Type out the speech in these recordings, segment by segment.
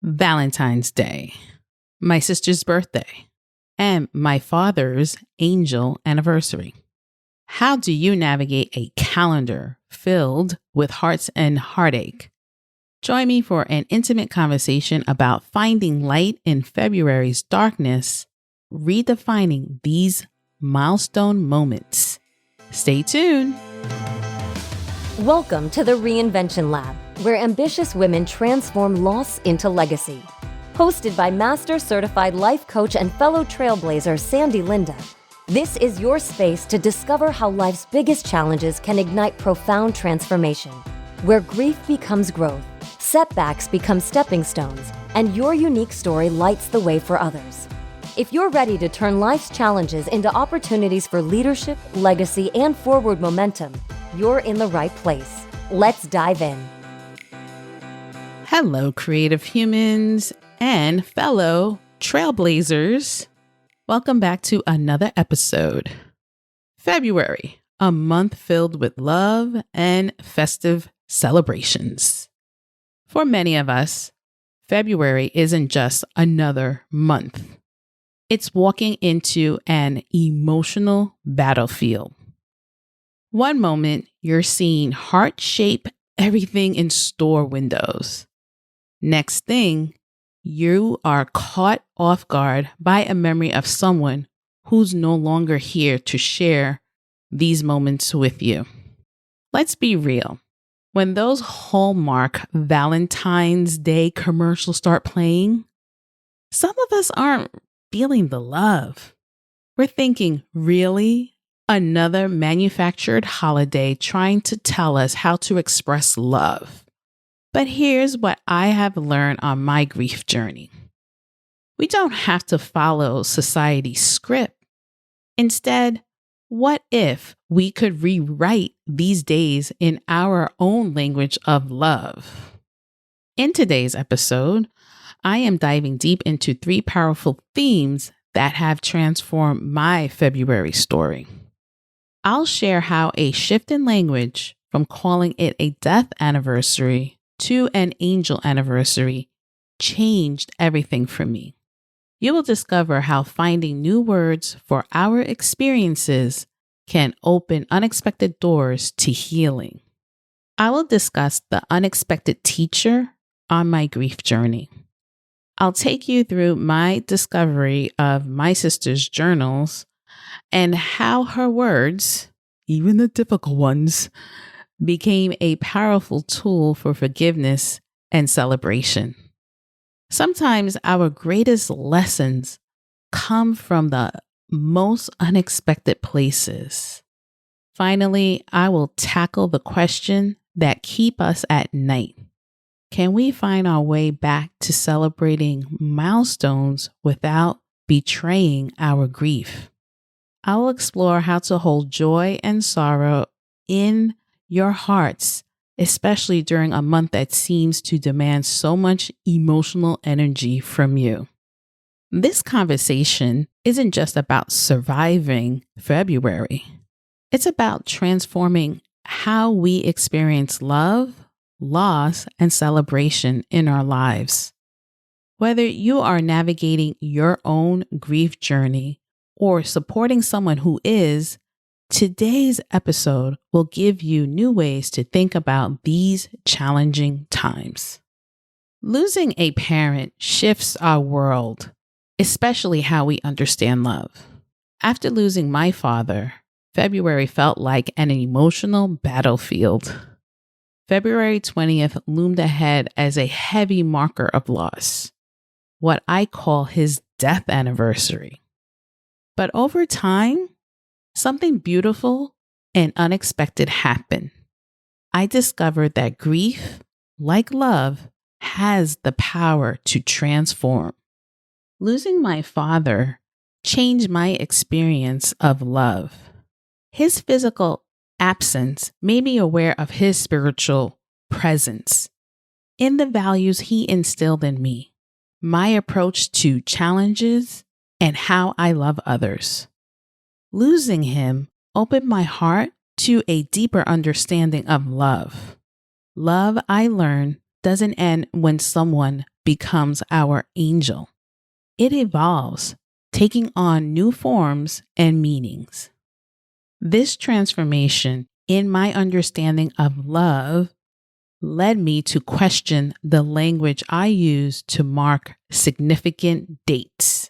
Valentine's Day, my sister's birthday, and my father's angel anniversary. How do you navigate a calendar filled with hearts and heartache? Join me for an intimate conversation about finding light in February's darkness, redefining these milestone moments. Stay tuned. Welcome to the Reinvention Lab, where ambitious women transform loss into legacy. Hosted by Master Certified Life Coach and fellow trailblazer Sandy Linda, this is your space to discover how life's biggest challenges can ignite profound transformation, where grief becomes growth, setbacks become stepping stones, and your unique story lights the way for others. If you're ready to turn life's challenges into opportunities for leadership, legacy, and forward momentum, you're in the right place. Let's dive in. Hello, creative humans and fellow trailblazers. Welcome back to another episode. February, a month filled with love and festive celebrations. For many of us, February isn't just another month. It's walking into an emotional battlefield. One moment, you're seeing heart-shaped everything in store windows. Next thing, you are caught off guard by a memory of someone who's no longer here to share these moments with you. Let's be real. When those Hallmark Valentine's Day commercials start playing, some of us aren't feeling the love. We're thinking, really? Another manufactured holiday trying to tell us how to express love. But here's what I have learned on my grief journey. We don't have to follow society's script. Instead, what if we could rewrite these days in our own language of love? In today's episode, I am diving deep into 3 powerful themes that have transformed my February story. I'll share how a shift in language from calling it a death anniversary to an angel anniversary changed everything for me. You will discover how finding new words for our experiences can open unexpected doors to healing. I will discuss the unexpected teacher on my grief journey. I'll take you through my discovery of my sister's journals and how her words, even the difficult ones, became a powerful tool for forgiveness and celebration. Sometimes our greatest lessons come from the most unexpected places. Finally, I will tackle the question that keeps us at night. Can we find our way back to celebrating milestones without betraying our grief? I will explore how to hold joy and sorrow in your hearts, especially during a month that seems to demand so much emotional energy from you. This conversation isn't just about surviving February. It's about transforming how we experience love, loss, and celebration in our lives. Whether you are navigating your own grief journey or supporting someone who is, today's episode will give you new ways to think about these challenging times. Losing a parent shifts our world, especially how we understand love. After losing my father, February felt like an emotional battlefield. February 20th loomed ahead as a heavy marker of loss, what I call his death anniversary. But over time, something beautiful and unexpected happened. I discovered that grief, like love, has the power to transform. Losing my father changed my experience of love. His physical absence made me aware of his spiritual presence in the values he instilled in me, my approach to challenges, and how I love others. Losing him opened my heart to a deeper understanding of love. Love, I learned, doesn't end when someone becomes our angel. It evolves, taking on new forms and meanings. This transformation in my understanding of love led me to question the language I use to mark significant dates.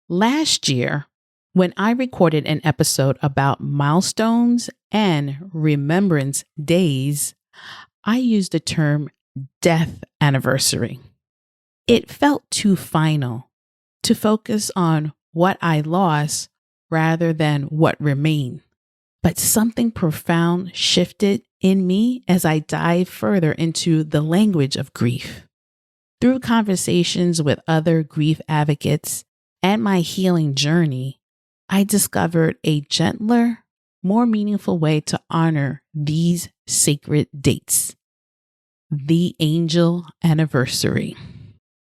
Last year, when I recorded an episode about milestones and remembrance days, I used the term death anniversary. It felt too final to focus on what I lost rather than what remained. But something profound shifted in me as I dived further into the language of grief. Through conversations with other grief advocates and my healing journey, I discovered a gentler, more meaningful way to honor these sacred dates. The angel anniversary.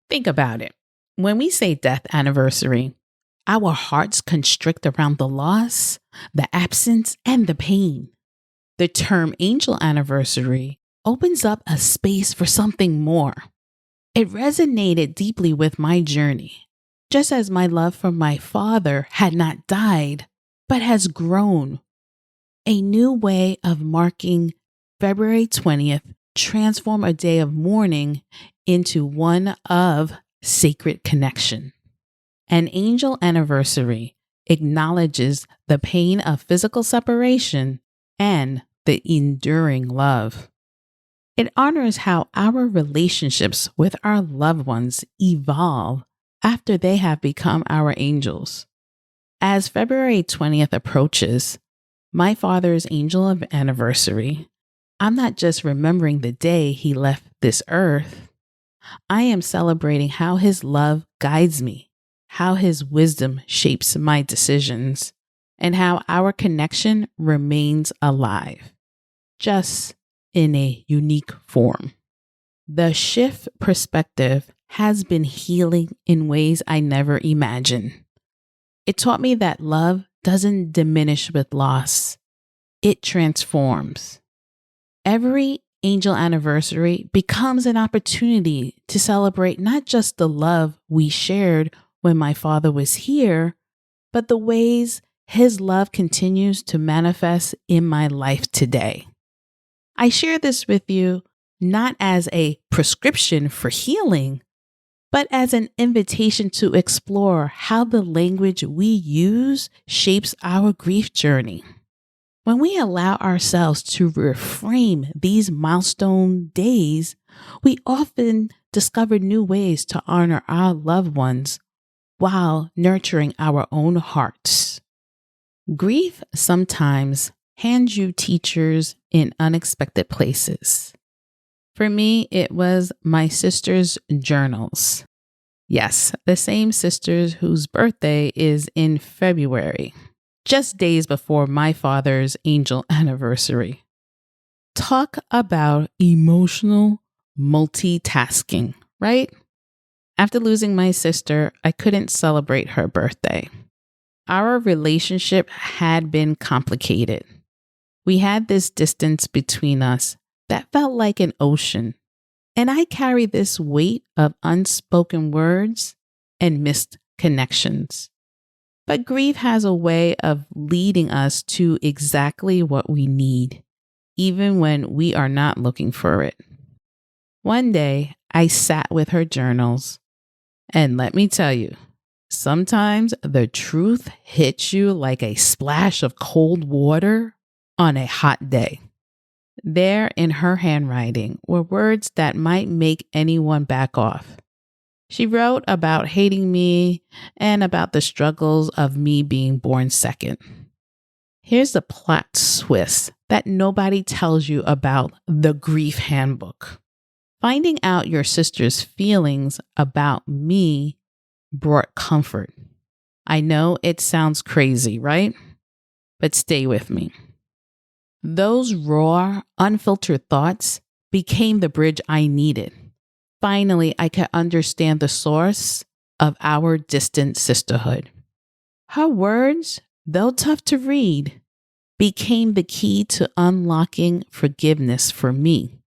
Think about it. When we say death anniversary, our hearts constrict around the loss, the absence, and the pain. The term angel anniversary opens up a space for something more. It resonated deeply with my journey, just as my love for my father had not died, but has grown. A new way of marking February 20th transformed a day of mourning into one of sacred connection. An angel anniversary acknowledges the pain of physical separation and the enduring love. It honors how our relationships with our loved ones evolve after they have become our angels. As February 20th approaches, my father's angel anniversary, I'm not just remembering the day he left this earth. I am celebrating how his love guides me, how his wisdom shapes my decisions, and how our connection remains alive, just in a unique form. The shift perspective has been healing in ways I never imagined. It taught me that love doesn't diminish with loss. It transforms. Every angel anniversary becomes an opportunity to celebrate not just the love we shared when my father was here, but the ways his love continues to manifest in my life today. I share this with you not as a prescription for healing, but as an invitation to explore how the language we use shapes our grief journey. When we allow ourselves to reframe these milestone days, we often discover new ways to honor our loved ones while nurturing our own hearts. Grief sometimes hands you teachers in unexpected places. For me, it was my sister's journals. Yes, the same sisters whose birthday is in February, just days before my father's angel anniversary. Talk about emotional multitasking, right? After losing my sister, I couldn't celebrate her birthday. Our relationship had been complicated. We had this distance between us that felt like an ocean, and I carried this weight of unspoken words and missed connections. But grief has a way of leading us to exactly what we need, even when we are not looking for it. One day, I sat with her journals, and let me tell you, sometimes the truth hits you like a splash of cold water on a hot day. There in her handwriting were words that might make anyone back off. She wrote about hating me and about the struggles of me being born second. Here's the plot twist that nobody tells you about the grief handbook. Finding out your sister's feelings about me brought comfort. I know it sounds crazy, right? But stay with me. Those raw, unfiltered thoughts became the bridge I needed. Finally, I could understand the source of our distant sisterhood. Her words, though tough to read, became the key to unlocking forgiveness for me.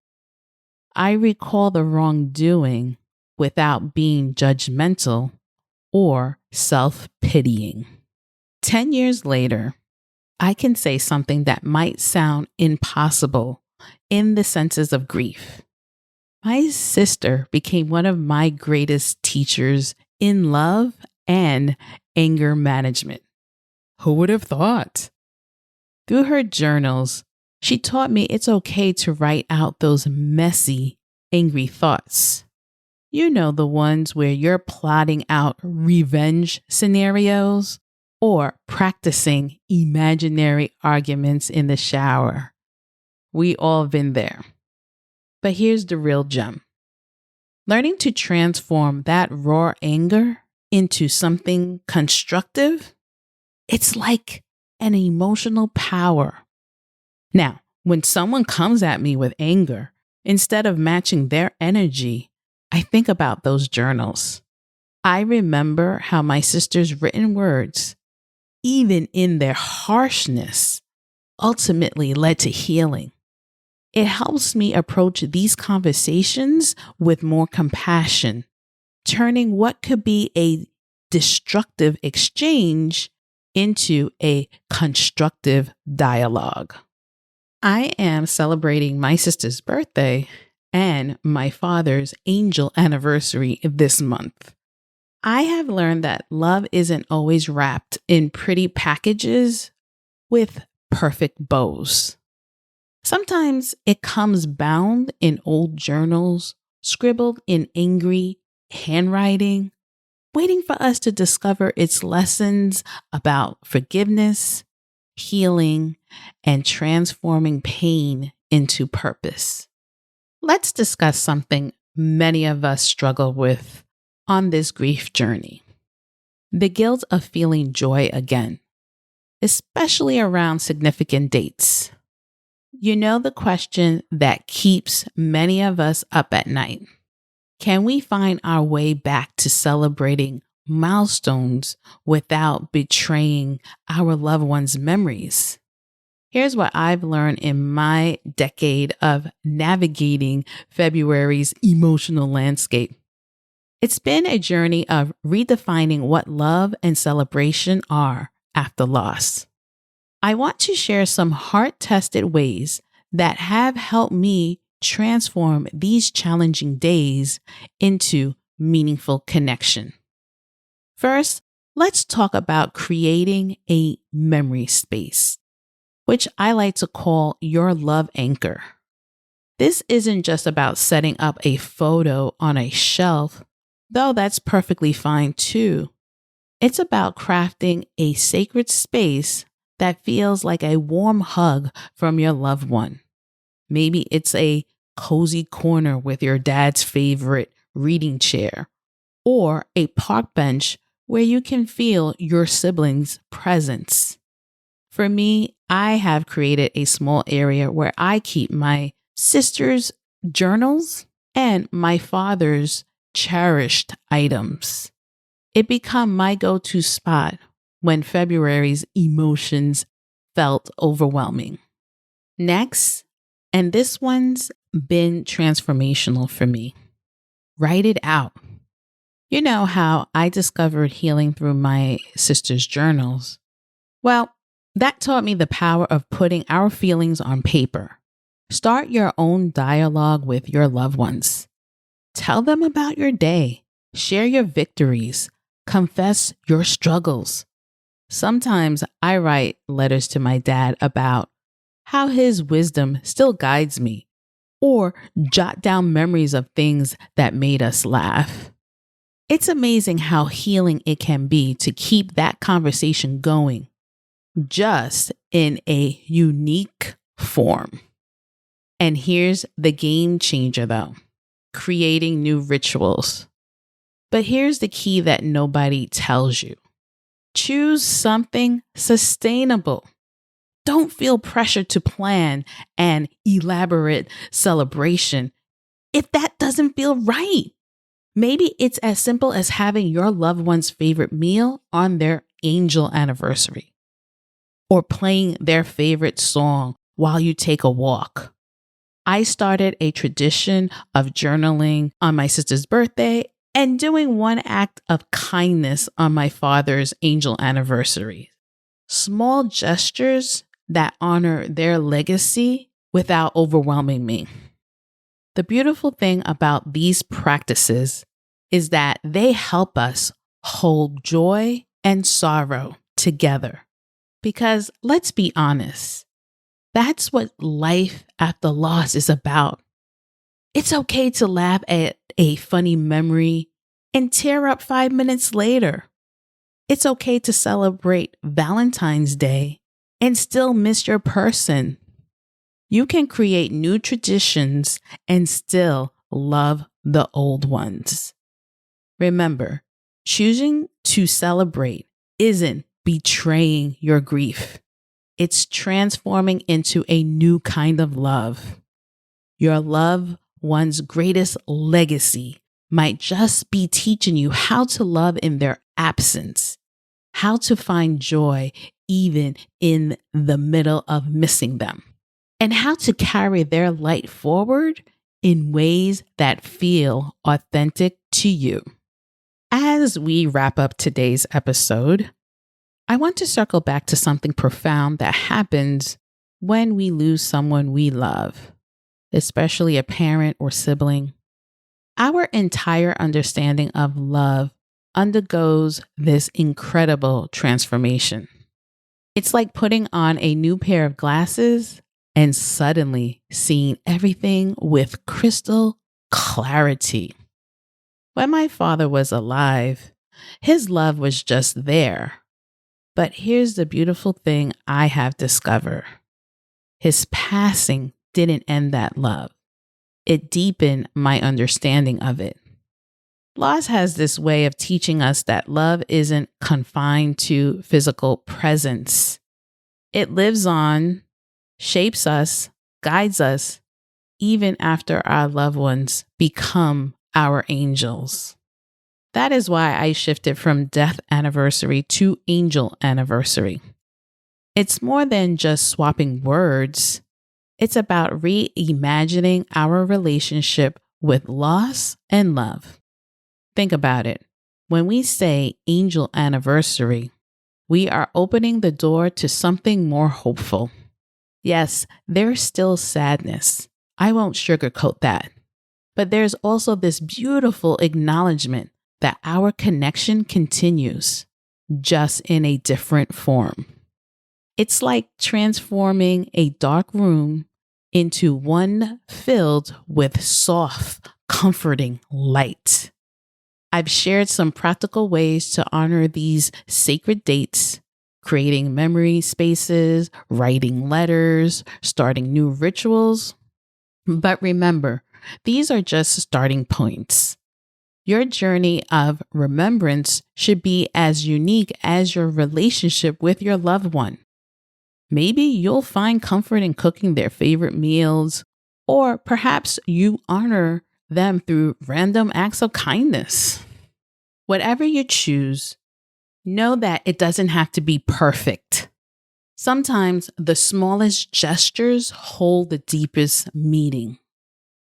I recall the wrongdoing without being judgmental or self-pitying. 10 years later, I can say something that might sound impossible in the senses of grief. My sister became one of my greatest teachers in love and anger management. Who would have thought? Through her journals, she taught me it's okay to write out those messy, angry thoughts. You know, the ones where you're plotting out revenge scenarios or practicing imaginary arguments in the shower. We all been there. But here's the real gem. Learning to transform that raw anger into something constructive, it's like an emotional power. Now, when someone comes at me with anger, instead of matching their energy, I think about those journals. I remember how my sister's written words, even in their harshness, ultimately led to healing. It helps me approach these conversations with more compassion, turning what could be a destructive exchange into a constructive dialogue. I am celebrating my sister's birthday and my father's angel anniversary this month. I have learned that love isn't always wrapped in pretty packages with perfect bows. Sometimes it comes bound in old journals, scribbled in angry handwriting, waiting for us to discover its lessons about forgiveness, healing, and transforming pain into purpose. Let's discuss something many of us struggle with on this grief journey: the guilt of feeling joy again, especially around significant dates. You know, the question that keeps many of us up at night. Can we find our way back to celebrating milestones without betraying our loved ones' memories? Here's what I've learned in my decade of navigating February's emotional landscape. It's been a journey of redefining what love and celebration are after loss. I want to share some heart-tested ways that have helped me transform these challenging days into meaningful connection. First, let's talk about creating a memory space, which I like to call your love anchor. This isn't just about setting up a photo on a shelf, though that's perfectly fine too. It's about crafting a sacred space that feels like a warm hug from your loved one. Maybe it's a cozy corner with your dad's favorite reading chair, or a park bench where you can feel your siblings' presence. For me, I have created a small area where I keep my sister's journals and my father's cherished items. It became my go-to spot when February's emotions felt overwhelming. Next, and this one's been transformational for me, write it out. You know how I discovered healing through my sister's journals? Well, that taught me the power of putting our feelings on paper. Start your own dialogue with your loved ones. Tell them about your day. Share your victories. Confess your struggles. Sometimes I write letters to my dad about how his wisdom still guides me, or jot down memories of things that made us laugh. It's amazing how healing it can be to keep that conversation going, just in a unique form. And here's the game changer though, creating new rituals. But here's the key that nobody tells you. Choose something sustainable. Don't feel pressure to plan an elaborate celebration if that doesn't feel right. Maybe it's as simple as having your loved one's favorite meal on their angel anniversary, or playing their favorite song while you take a walk. I started a tradition of journaling on my sister's birthday and doing one act of kindness on my father's angel anniversary. Small gestures that honor their legacy without overwhelming me. The beautiful thing about these practices is that they help us hold joy and sorrow together. Because let's be honest, that's what life after loss is about. It's okay to laugh at a funny memory and tear up 5 minutes later. It's okay to celebrate Valentine's Day and still miss your person. You can create new traditions and still love the old ones. Remember, choosing to celebrate isn't betraying your grief. It's transforming into a new kind of love. Your loved one's greatest legacy might just be teaching you how to love in their absence, how to find joy even in the middle of missing them, and how to carry their light forward in ways that feel authentic to you. As we wrap up today's episode, I want to circle back to something profound that happens when we lose someone we love, especially a parent or sibling. Our entire understanding of love undergoes this incredible transformation. It's like putting on a new pair of glasses and suddenly seeing everything with crystal clarity. When my father was alive, his love was just there. But here's the beautiful thing I have discovered. His passing didn't end that love. It deepened my understanding of it. Loss has this way of teaching us that love isn't confined to physical presence. It lives on, shapes us, guides us, even after our loved ones become our angels. That is why I shifted from death anniversary to angel anniversary. It's more than just swapping words. It's about reimagining our relationship with loss and love. Think about it. When we say angel anniversary, we are opening the door to something more hopeful. Yes, there's still sadness. I won't sugarcoat that. But there's also this beautiful acknowledgement that our connection continues, just in a different form. It's like transforming a dark room into one filled with soft, comforting light. I've shared some practical ways to honor these sacred dates, creating memory spaces, writing letters, starting new rituals. But remember, these are just starting points. Your journey of remembrance should be as unique as your relationship with your loved one. Maybe you'll find comfort in cooking their favorite meals, or perhaps you honor them through random acts of kindness. Whatever you choose, know that it doesn't have to be perfect. Sometimes the smallest gestures hold the deepest meaning.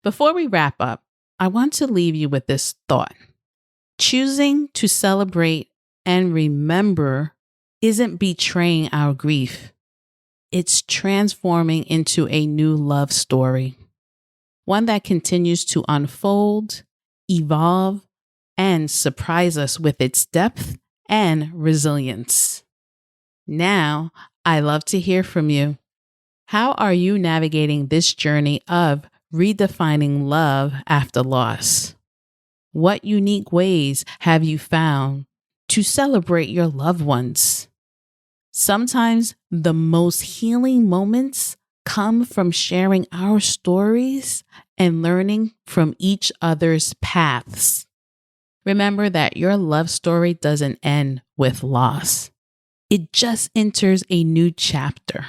Before we wrap up, I want to leave you with this thought. Choosing to celebrate and remember isn't betraying our grief. It's transforming into a new love story, one that continues to unfold, evolve, and surprise us with its depth and resilience. Now, I love to hear from you. How are you navigating this journey of redefining love after loss? What unique ways have you found to celebrate your loved ones? Sometimes the most healing moments come from sharing our stories and learning from each other's paths. Remember that your love story doesn't end with loss. It just enters a new chapter.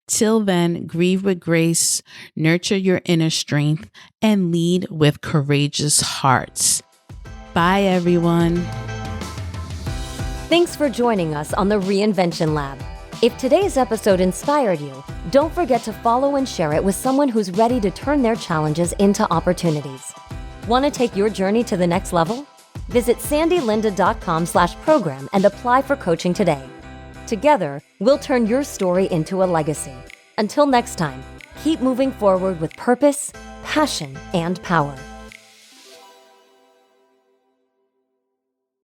Till then, grieve with grace, nurture your inner strength, and lead with courageous hearts. Bye, everyone. Thanks for joining us on the Reinvention Lab. If today's episode inspired you, don't forget to follow and share it with someone who's ready to turn their challenges into opportunities. Want to take your journey to the next level? Visit sandylinda.com/program and apply for coaching today. Together, we'll turn your story into a legacy. Until next time, keep moving forward with purpose, passion, and power.